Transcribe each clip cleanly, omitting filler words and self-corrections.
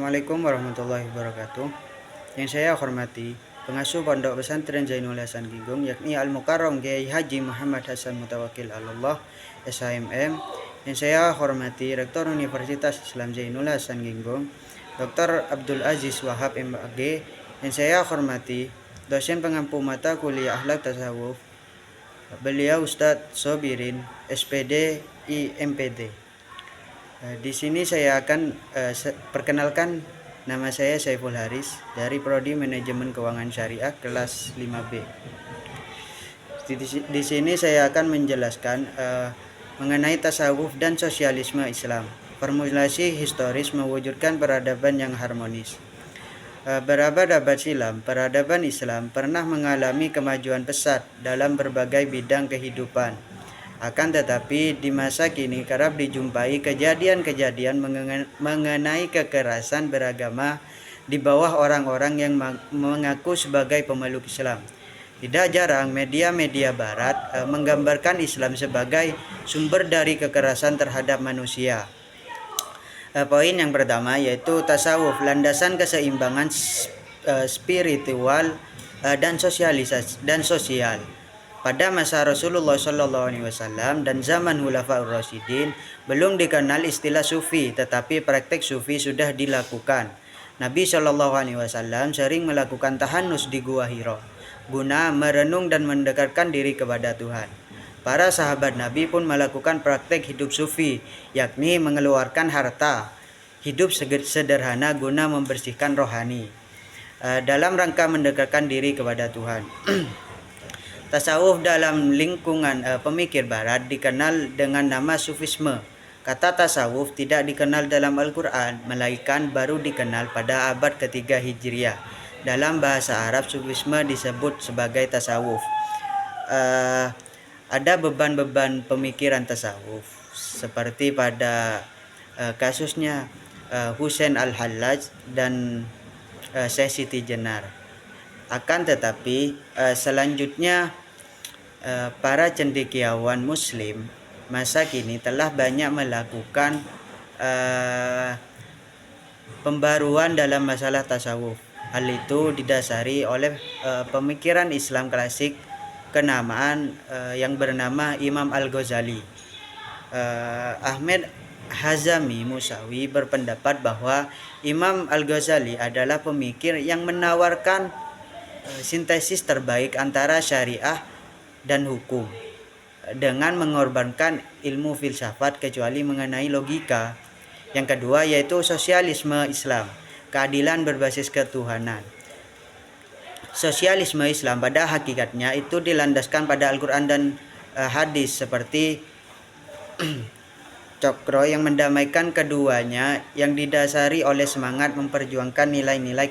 Assalamualaikum warahmatullahi wabarakatuh. Yang saya hormati pengasuh Pondok Pesantren Zainul Hasan Ginggung, yakni Al-Mukarram Kiai Haji Muhammad Hasan Mutawakil Allah SHMM. Yang saya hormati Rektor Universitas Islam Zainul Hasan Ginggung, Dr. Abdul Aziz Wahab MAG. Yang saya hormati dosen pengampu mata kuliah Akhlak Tasawuf, beliau Ustadz Sobirin SPD IMPD. Di sini saya akan perkenalkan, nama saya Saiful Haris dari Prodi Manajemen Keuangan Syariah kelas 5B. Di sini saya akan menjelaskan mengenai tasawuf dan sosialisme Islam, formulasi historis mewujudkan peradaban yang harmonis. Berabad-abad silam, peradaban Islam pernah mengalami kemajuan pesat dalam berbagai bidang kehidupan. Akan tetapi di masa kini kerap dijumpai kejadian-kejadian mengenai kekerasan beragama di bawah orang-orang yang mengaku sebagai pemeluk Islam. Tidak jarang media-media barat menggambarkan Islam sebagai sumber dari kekerasan terhadap manusia. Poin yang pertama yaitu tasawuf, landasan keseimbangan spiritual dan sosial. Pada masa Rasulullah SAW dan zaman Khulafaur Rasyidin belum dikenal istilah sufi, tetapi praktek sufi sudah dilakukan. Nabi SAW sering melakukan tahanus di Gua Hira guna merenung dan mendekatkan diri kepada Tuhan. Para sahabat Nabi pun melakukan praktek hidup sufi, yakni mengeluarkan harta, hidup sederhana guna membersihkan rohani dalam rangka mendekatkan diri kepada Tuhan. Tasawuf dalam lingkungan pemikir barat dikenal dengan nama sufisme. Kata tasawuf tidak dikenal dalam Al-Quran, melainkan baru dikenal pada abad ketiga Hijriah. Dalam bahasa Arab, sufisme disebut sebagai tasawuf. Ada beban-beban pemikiran tasawuf, seperti pada kasusnya Husain Al-Hallaj dan Syekh Siti Jenar. Akan tetapi selanjutnya para cendekiawan muslim masa kini telah banyak melakukan pembaruan dalam masalah tasawuf. Hal itu didasari oleh pemikiran Islam klasik kenamaan yang bernama Imam Al-Ghazali. Ahmad Hazami Musawi berpendapat bahwa Imam Al-Ghazali adalah pemikir yang menawarkan sintesis terbaik antara syariah dan hukum dengan mengorbankan ilmu filsafat kecuali mengenai logika. Yang kedua yaitu sosialisme Islam, keadilan berbasis ketuhanan. Sosialisme Islam pada hakikatnya itu dilandaskan pada Al-Quran dan hadis seperti Cokro yang mendamaikan keduanya, yang didasari oleh semangat memperjuangkan nilai-nilai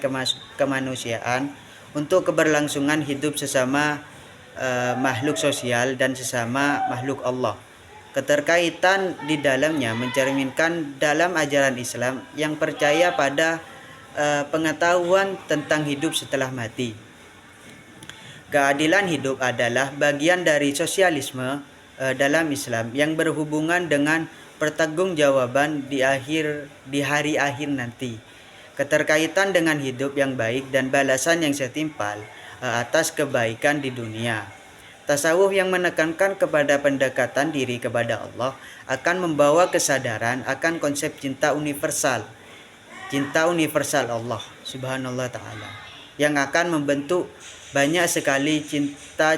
kemanusiaan untuk keberlangsungan hidup sesama makhluk sosial dan sesama makhluk Allah. Keterkaitan di dalamnya mencerminkan dalam ajaran Islam yang percaya pada pengetahuan tentang hidup setelah mati. Keadilan hidup adalah bagian dari sosialisme dalam Islam yang berhubungan dengan pertanggungjawaban di hari akhir nanti. Keterkaitan dengan hidup yang baik dan balasan yang setimpal atas kebaikan di dunia. Tasawuf yang menekankan kepada pendekatan diri kepada Allah akan membawa kesadaran akan konsep cinta universal Allah Subhanallah Ta'ala, yang akan membentuk banyak sekali cinta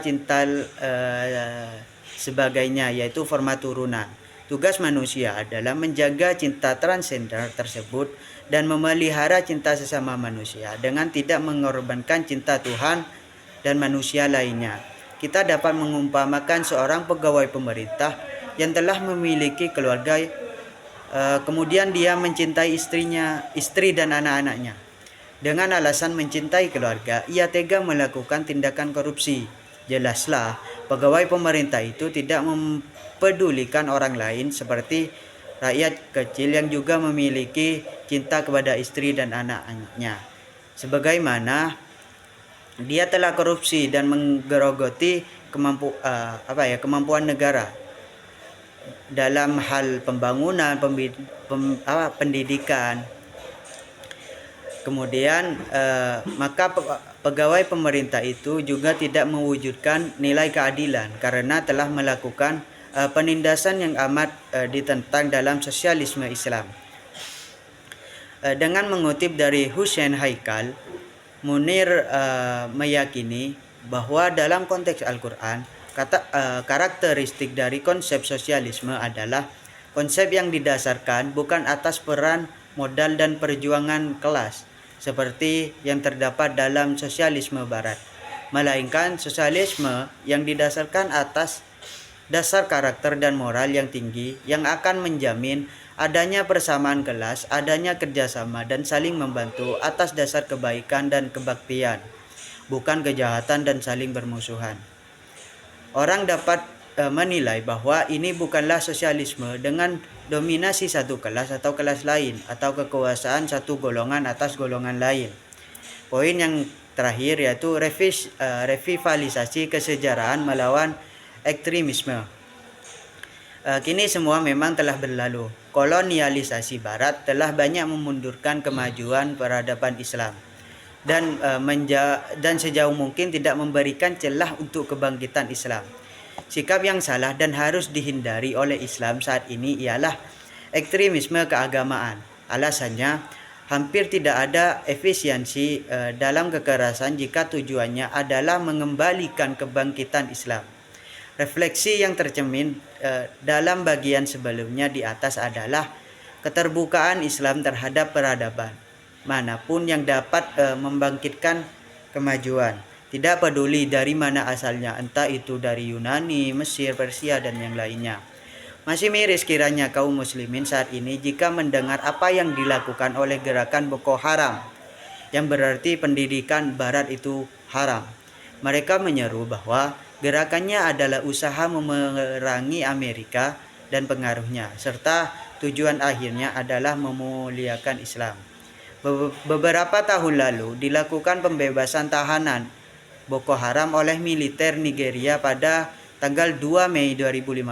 sebagainya, yaitu format turunan. Tugas manusia adalah menjaga cinta transender tersebut dan memelihara cinta sesama manusia dengan tidak mengorbankan cinta Tuhan dan manusia lainnya. Kita dapat mengumpamakan seorang pegawai pemerintah yang telah memiliki keluarga, kemudian dia mencintai istri dan anak-anaknya. Dengan alasan mencintai keluarga, ia tega melakukan tindakan korupsi. Jelaslah, pegawai pemerintah itu tidak mempedulikan orang lain seperti rakyat kecil yang juga memiliki cinta kepada istri dan anak-anaknya. Sebagaimana dia telah korupsi dan menggerogoti kemampuan negara dalam hal pembangunan, pendidikan, Kemudian maka pegawai pemerintah itu juga tidak mewujudkan nilai keadilan karena telah melakukan penindasan yang amat ditentang dalam sosialisme Islam. Dengan mengutip dari Hussein Haikal, Munir meyakini bahwa dalam konteks Al-Quran, karakteristik dari konsep sosialisme adalah konsep yang didasarkan bukan atas peran, modal, dan perjuangan kelas seperti yang terdapat dalam sosialisme barat, melainkan sosialisme yang didasarkan atas dasar karakter dan moral yang tinggi yang akan menjamin adanya persamaan kelas, adanya kerjasama dan saling membantu atas dasar kebaikan dan kebaktian, bukan kejahatan dan saling bermusuhan. Orang dapat menilai bahwa ini bukanlah sosialisme dengan dominasi satu kelas atau kelas lain atau kekuasaan satu golongan atas golongan lain. Poin yang terakhir yaitu revitalisasi kesejarahan melawan ekstremisme. Kini semua memang telah berlalu. Kolonialisasi Barat telah banyak memundurkan kemajuan peradaban Islam dan sejauh mungkin tidak memberikan celah untuk kebangkitan Islam. Sikap yang salah dan harus dihindari oleh Islam saat ini ialah ekstremisme keagamaan. Alasannya, hampir tidak ada efisiensi dalam kekerasan jika tujuannya adalah mengembalikan kebangkitan Islam. Refleksi yang tercermin dalam bagian sebelumnya di atas adalah keterbukaan Islam terhadap peradaban manapun yang dapat membangkitkan kemajuan, tidak peduli dari mana asalnya, entah itu dari Yunani, Mesir, Persia, dan yang lainnya. Masih miris kiranya kaum muslimin saat ini jika mendengar apa yang dilakukan oleh gerakan Boko Haram, yang berarti pendidikan Barat itu haram. Mereka menyeru bahwa gerakannya adalah usaha memerangi Amerika dan pengaruhnya, serta tujuan akhirnya adalah memuliakan Islam. Beberapa tahun lalu dilakukan pembebasan tahanan Boko Haram oleh militer Nigeria pada tanggal 2 Mei 2015.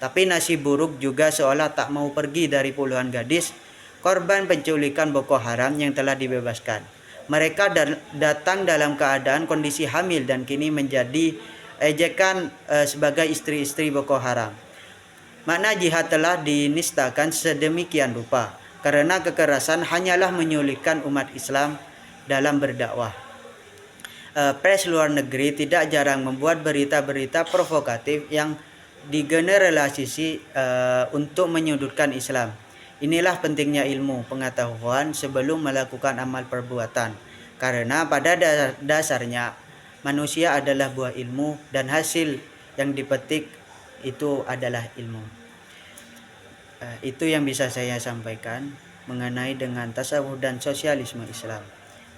Tapi nasib buruk juga seolah tak mau pergi dari puluhan gadis korban penculikan Boko Haram yang telah dibebaskan. Mereka datang dalam keadaan kondisi hamil dan kini menjadi ejekan sebagai istri-istri Boko Haram. Makna jihad telah dinistakan sedemikian rupa karena kekerasan hanyalah menyulitkan umat Islam dalam berdakwah. Pers luar negeri tidak jarang membuat berita-berita provokatif yang digeneralisasi untuk menyudutkan Islam. Inilah pentingnya ilmu pengetahuan sebelum melakukan amal perbuatan, karena pada dasarnya manusia adalah buah ilmu dan hasil yang dipetik itu adalah ilmu. Itu yang bisa saya sampaikan mengenai dengan tasawuf dan sosialisme Islam.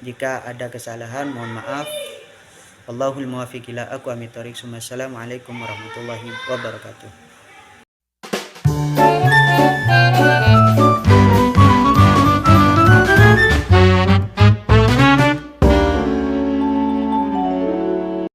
Jika ada kesalahan mohon maaf. Allahul muwaffiq ila aqwamit thoriq. Assalamualaikum warahmatullahi wabarakatuh.